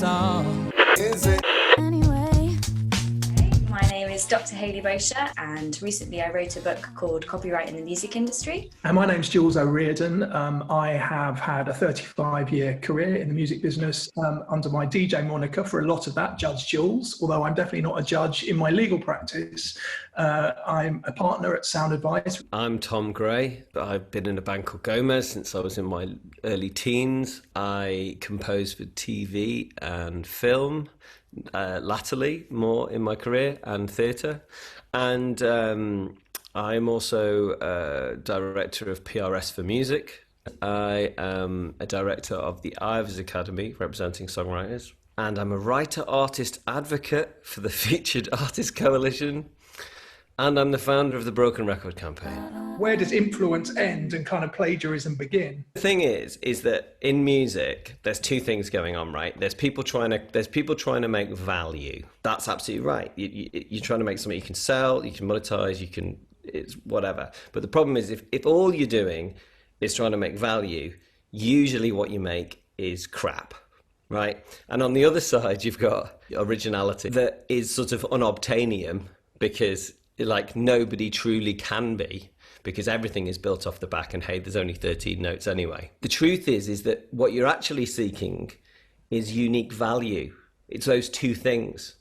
song. Is it? Anyway. My name is Dr. Hayleigh Bosher, and recently I wrote a book called Copyright in the Music Industry. And my name's Jules O'Riordan. I have had a 35-year career in the music business under my DJ moniker, for a lot of that, Judge Jules, although I'm definitely not a judge in my legal practice. I'm a partner at Sound Advice. I'm Tom Gray. I've been in a band called Gomez since I was in my early teens. I compose for TV and film, latterly more in my career, and theatre. And I'm also director of PRS for music. I am a director of the Ivers Academy, representing songwriters. And I'm a writer-artist advocate for the Featured Artist Coalition. And I'm the founder of the Broken Record Campaign. Where does influence end and kind of plagiarism begin? The thing is that in music, there's two things going on, right? There's people trying to make value. That's absolutely right. You're trying to make something you can sell, you can monetize, it's whatever. But the problem is if all you're doing is trying to make value, usually what you make is crap, right? And on the other side, you've got originality that is sort of unobtainium, because like nobody truly can be, because everything is built off the back, and hey, there's only 13 notes anyway. The truth is that what you're actually seeking is unique value. It's those two things.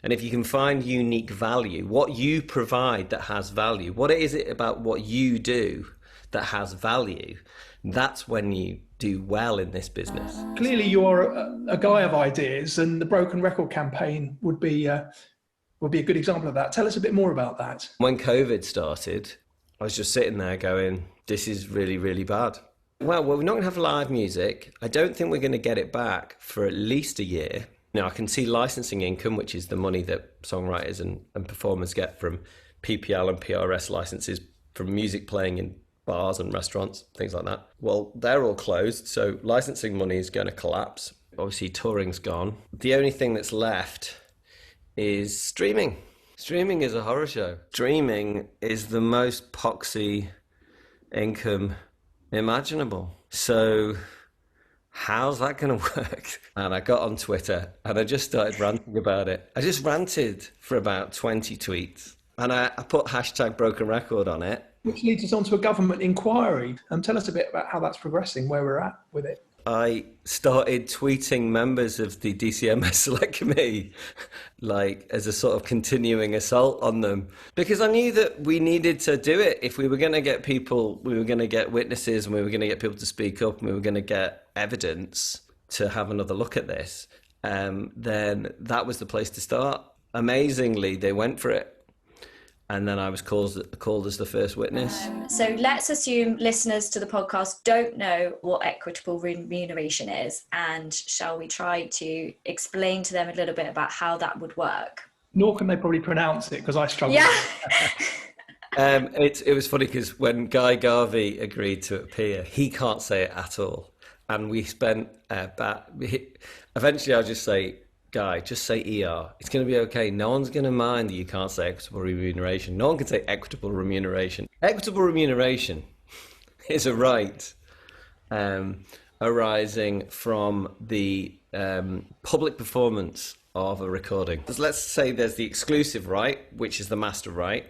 And if you can find unique value, what you provide that has value, what is it about what you do that has value, that's when you do well in this business. Clearly you're a guy of ideas, and the Broken Record Campaign would be a good example of that. Tell us a bit more about that. When COVID started, I was just sitting there going, this is really, really bad. Well, we're not going to have live music. I don't think we're going to get it back for at least a year. Now, I can see licensing income, which is the money that songwriters and performers get from PPL and PRS licenses from music playing in bars and restaurants, things like that. Well, they're all closed, so licensing money is going to collapse. Obviously, touring's gone. The only thing that's left is streaming. Streaming is a horror show. Streaming is the most poxy income imaginable. So how's that going to work? And I got on Twitter and I just started ranting about it. I just ranted for about 20 tweets. And I put hashtag broken record on it. Which leads us on to a government inquiry. Tell us a bit about how that's progressing, where we're at with it. I started tweeting members of the DCMS Select Committee, like as a sort of continuing assault on them, because I knew that we needed to do it. If we were going to get people, we were going to get witnesses, and we were going to get people to speak up, and we were going to get evidence to have another look at this, then that was the place to start. Amazingly, they went for it. And then I was called as the first witness. So let's assume listeners to the podcast don't know what equitable remuneration is, and shall we try to explain to them a little bit about how that would work? Nor can they probably pronounce it, because I struggle. Yeah. It was funny because when Guy Garvey agreed to appear, he can't say it at all. And we spent eventually I'll just say, Guy, just say ER. It's going to be okay. No one's going to mind that you can't say equitable remuneration. No one can say equitable remuneration. Equitable remuneration is a right arising from the public performance of a recording. Let's say there's the exclusive right, which is the master right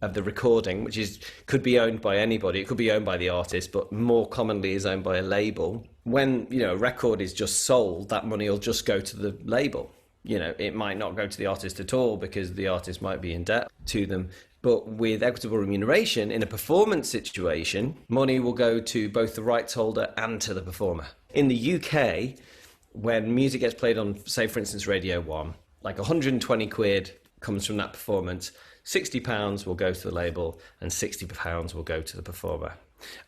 of the recording, which could be owned by anybody. It could be owned by the artist, but more commonly is owned by a label. When, a record is just sold, that money will just go to the label. It might not go to the artist at all because the artist might be in debt to them. But with equitable remuneration, in a performance situation, money will go to both the rights holder and to the performer. In the UK, when music gets played on, say, for instance, Radio 1, like 120 quid comes from that performance, £60 will go to the label and £60 will go to the performer.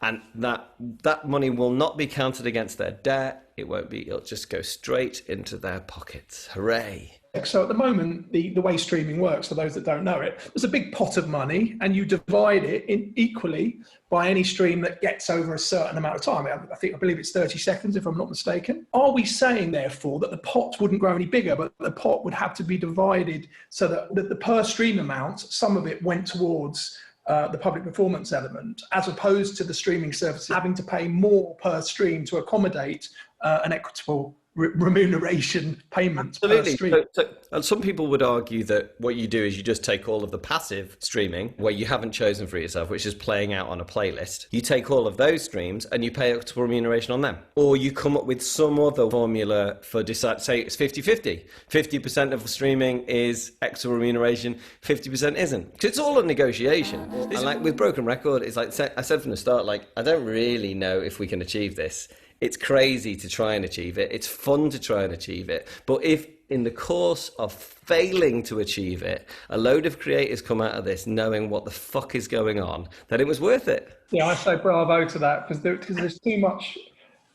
And that money will not be counted against their debt. It'll just go straight into their pockets. Hooray. So at the moment, the way streaming works, for those that don't know it, there's a big pot of money and you divide it equally by any stream that gets over a certain amount of time. I believe it's 30 seconds, if I'm not mistaken. Are we saying, therefore, that the pot wouldn't grow any bigger, but the pot would have to be divided so that the per stream amount, some of it went towards the public performance element, as opposed to the streaming services having to pay more per stream to accommodate an equitable remuneration payments per Absolutely. stream. And some people would argue that what you do is you just take all of the passive streaming where you haven't chosen for yourself, which is playing out on a playlist. You take all of those streams and you pay equitable remuneration on them. Or you come up with some other formula for decide, say it's 50-50. 50% of streaming is equitable remuneration, 50% isn't. Because it's all a negotiation. And like with Broken Record, it's like I said from the start, like, I don't really know if we can achieve this. It's crazy to try and achieve it. It's fun to try and achieve it. But if in the course of failing to achieve it, a load of creators come out of this knowing what the fuck is going on, then it was worth it. Yeah, I say bravo to that, because there's too much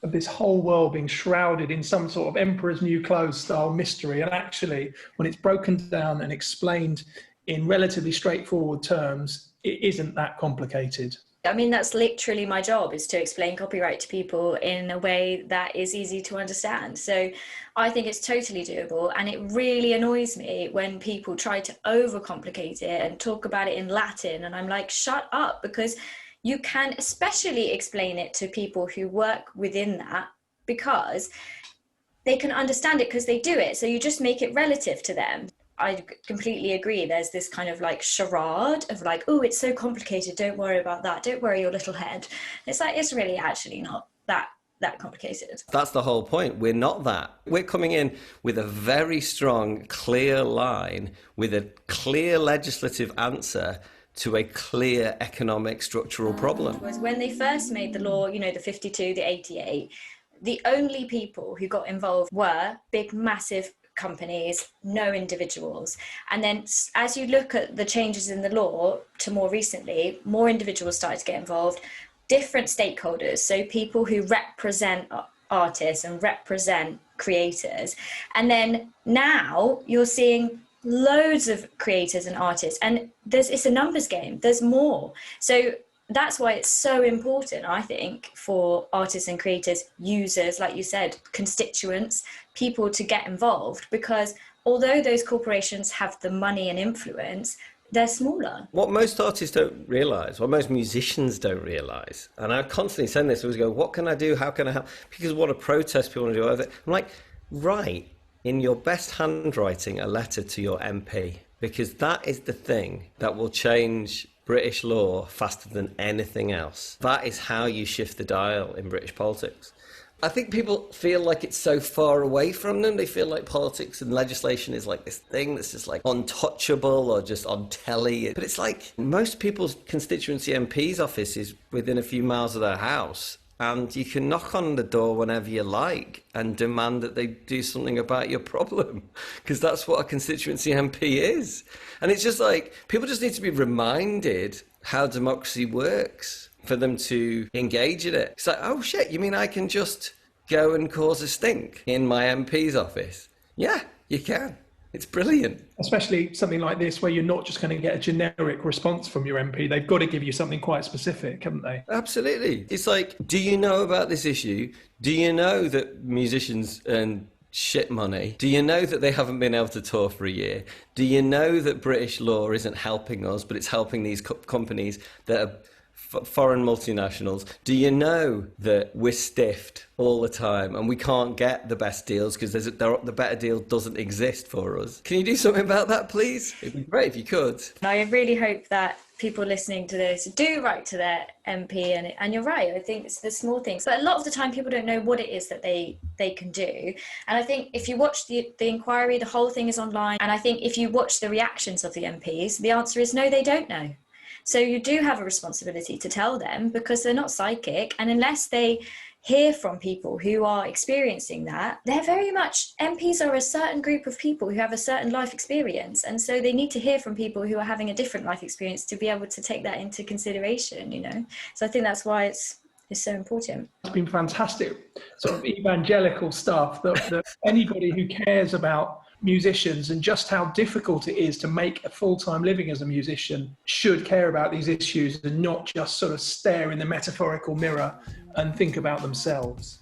of this whole world being shrouded in some sort of Emperor's New Clothes style mystery. And actually, when it's broken down and explained in relatively straightforward terms, it isn't that complicated. I mean, that's literally my job, is to explain copyright to people in a way that is easy to understand. So I think it's totally doable. And it really annoys me when people try to overcomplicate it and talk about it in Latin. And I'm like, shut up, because you can especially explain it to people who work within that, because they can understand it because they do it. So you just make it relative to them. I completely agree. There's this kind of like charade of like, oh, it's so complicated. Don't worry about that. Don't worry your little head. It's like, it's really actually not that complicated. That's the whole point. We're not that. We're coming in with a very strong, clear line, with a clear legislative answer to a clear economic structural problem. Was when they first made the law, you know, the 52, the 88, the only people who got involved were big, massive companies, no individuals. And then as you look at the changes in the law to more recently, more individuals started to get involved, different stakeholders, so people who represent artists and represent creators. And then now you're seeing loads of creators and artists, and it's a numbers game. There's more. So that's why it's so important, I think, for artists and creators, users, like you said, constituents, people to get involved, because although those corporations have the money and influence, they're smaller. What most artists don't realise, what most musicians don't realise, and I constantly send this, I always go, what can I do? How can I help? Because what a protest people want to do over it. I'm like, write in your best handwriting a letter to your MP, because that is the thing that will change British law faster than anything else. That is how you shift the dial in British politics. I think people feel like it's so far away from them. They feel like politics and legislation is like this thing that's just like untouchable or just on telly. But it's like most people's constituency MP's office is within a few miles of their house. And you can knock on the door whenever you like and demand that they do something about your problem, because that's what a constituency MP is. And it's just like, people just need to be reminded how democracy works for them to engage in it. It's like, oh shit, you mean I can just go and cause a stink in my MP's office? Yeah, you can. It's brilliant. Especially something like this, where you're not just going to get a generic response from your MP. They've got to give you something quite specific, haven't they? Absolutely. It's like, do you know about this issue? Do you know that musicians earn shit money? Do you know that they haven't been able to tour for a year? Do you know that British law isn't helping us, but it's helping these companies that are foreign multinationals? Do you know that we're stiffed all the time and we can't get the best deals because the better deal doesn't exist for us? Can you do something about that, please? It'd be great if you could. I really hope that people listening to this do write to their MP, and you're right, I think it's the small things. But a lot of the time people don't know what it is that they can do. And I think if you watch the inquiry, the whole thing is online. And I think if you watch the reactions of the MPs, the answer is no, they don't know. So you do have a responsibility to tell them, because they're not psychic. And unless they hear from people who are experiencing that, they're very much, MPs are a certain group of people who have a certain life experience. And so they need to hear from people who are having a different life experience to be able to take that into consideration, you know? So I think that's why it's so important. It's been fantastic sort of evangelical stuff that anybody who cares about musicians and just how difficult it is to make a full-time living as a musician should care about these issues and not just sort of stare in the metaphorical mirror and think about themselves.